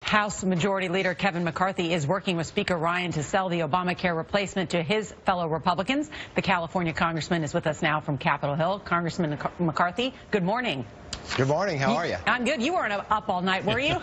House Majority Leader Kevin McCarthy is working with Speaker Ryan to sell the Obamacare replacement to his fellow Republicans. The California congressman is with us now from Capitol Hill. Congressman McCarthy, good morning. Good morning. How are you? I'm good. You weren't up all night, were you?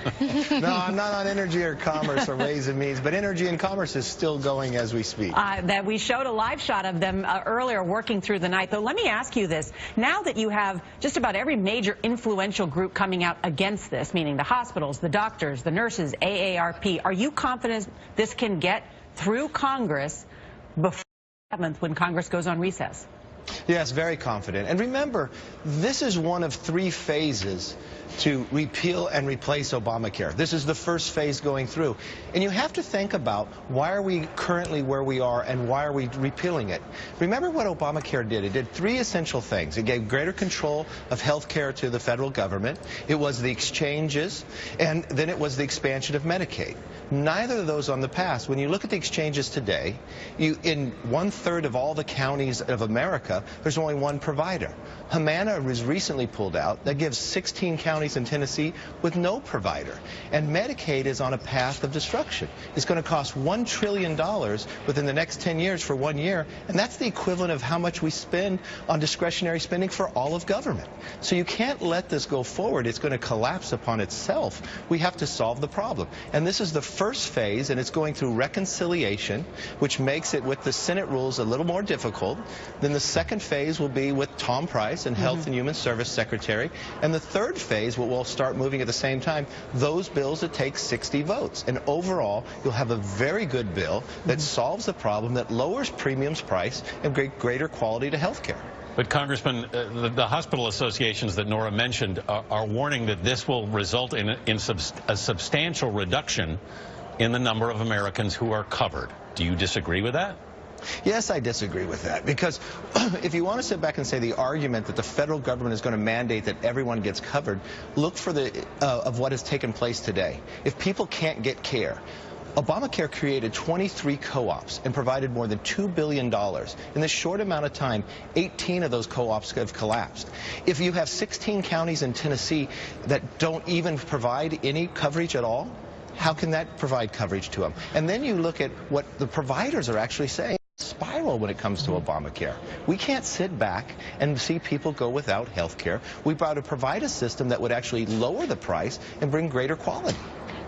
No, I'm not on energy or commerce or ways and means, but energy and commerce is still going as we speak. That we showed a live shot of them earlier working through the night. Though, let me ask you this. Now that you have just about every major influential group coming out against this, meaning the hospitals, the doctors, the nurses, AARP, are you confident this can get through Congress before the 7th when Congress goes on recess? Yes, very confident. And remember, this is one of 3 phases to repeal and replace Obamacare. This is the first phase going through. And you have to think about, why are we currently where we are and why are we repealing it? Remember what Obamacare did. It did 3 essential things. It gave greater control of health care to the federal government. It was the exchanges, and then it was the expansion of Medicaid. Neither of those on the past. When you look at the exchanges today, in 1/3 of all the counties of America, there's only one provider. Humana was recently pulled out. That gives 16 counties in Tennessee with no provider. And Medicaid is on a path of destruction. It's going to cost $1 trillion within the next 10 years for 1 year, and that's the equivalent of how much we spend on discretionary spending for all of government. So you can't let this go forward. It's going to collapse upon itself. We have to solve the problem. And this is the first phase, and it's going through reconciliation, which makes it, with the Senate rules, a little more difficult. Then the second phase will be with Tom Price and Health and Human Service Secretary. And the third phase, we'll start moving at the same time, those bills that take 60 votes. And overall, you'll have a very good bill that solves the problem, that lowers premiums price and greater quality to health care. But, Congressman, the hospital associations that Nora mentioned are warning that this will result in a substantial reduction in the number of Americans who are covered. Do you disagree with that? Yes, I disagree with that, because if you want to sit back and say the argument that the federal government is going to mandate that everyone gets covered, look for of what has taken place today. If people can't get care, Obamacare created 23 co-ops and provided more than $2 billion. In this short amount of time, 18 of those co-ops have collapsed. If you have 16 counties in Tennessee that don't even provide any coverage at all, how can that provide coverage to them? And then you look at what the providers are actually saying. Spiral when it comes to Obamacare. We can't sit back and see people go without health care. We've got to provide a system that would actually lower the price and bring greater quality.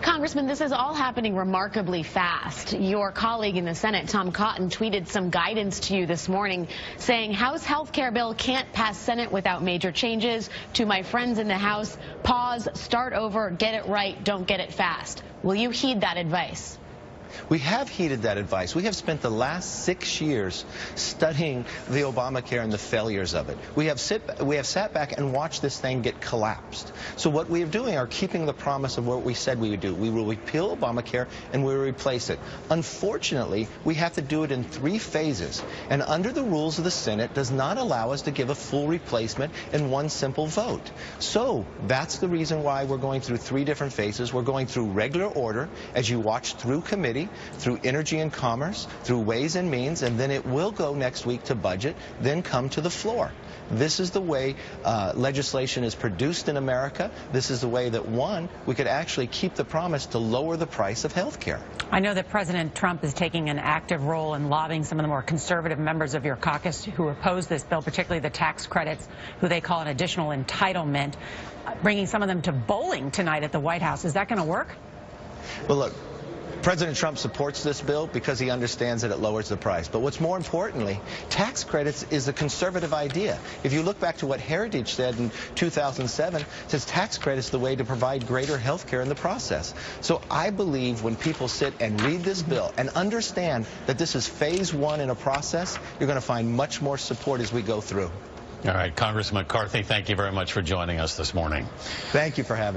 Congressman, this is all happening remarkably fast. Your colleague in the Senate, Tom Cotton, tweeted some guidance to you this morning saying House health care bill can't pass Senate without major changes. To my friends in the House, pause, start over, get it right, don't get it fast. Will you heed that advice? We have heeded that advice. We have spent the last 6 years studying the Obamacare and the failures of it. We have sat back and watched this thing get collapsed. So what we are doing are keeping the promise of what we said we would do. We will repeal Obamacare and we will replace it. Unfortunately, we have to do it in 3 phases. And under the rules of the Senate does not allow us to give a full replacement in one simple vote. So that's the reason why we're going through 3 different phases. We're going through regular order as you watch through committee, through Energy and Commerce, through Ways and Means, and then it will go next week to Budget, then come to the floor. This is the way legislation is produced in America. This is the way that, one, we could actually keep the promise to lower the price of health care. I know that President Trump is taking an active role in lobbying some of the more conservative members of your caucus who oppose this bill, particularly the tax credits, who they call an additional entitlement, bringing some of them to bowling tonight at the White House. Is that going to work? Well, look, President Trump supports this bill because he understands that it lowers the price. But what's more importantly, tax credits is a conservative idea. If you look back to what Heritage said in 2007, it says tax credits are the way to provide greater health care in the process. So I believe when people sit and read this bill and understand that this is phase 1 in a process, you're going to find much more support as we go through. All right, Congressman McCarthy, thank you very much for joining us this morning. Thank you for having me.